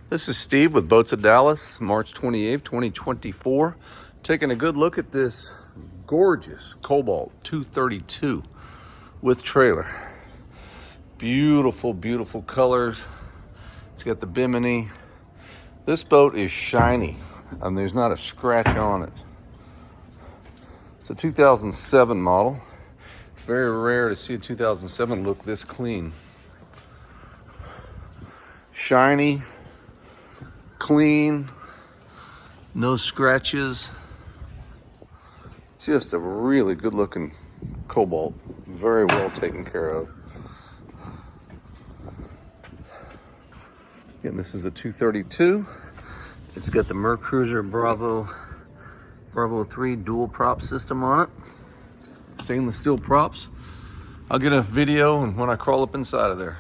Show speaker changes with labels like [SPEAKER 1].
[SPEAKER 1] This is Steve with Boats of Dallas, March 28th, 2024. Taking a good look at this gorgeous Cobalt 232 with trailer. Beautiful, beautiful colors. It's got the bimini. This boat is shiny, and there's not a scratch on it. It's a 2007 model. It's very rare to see a 2007 look this clean. Shiny, clean, no scratches. Just a really good looking Cobalt. Very well taken care of. Again, this is a 232. It's got the Mercruiser Bravo 3 dual prop system on it. Stainless steel props. I'll get a video and when I crawl up inside of there.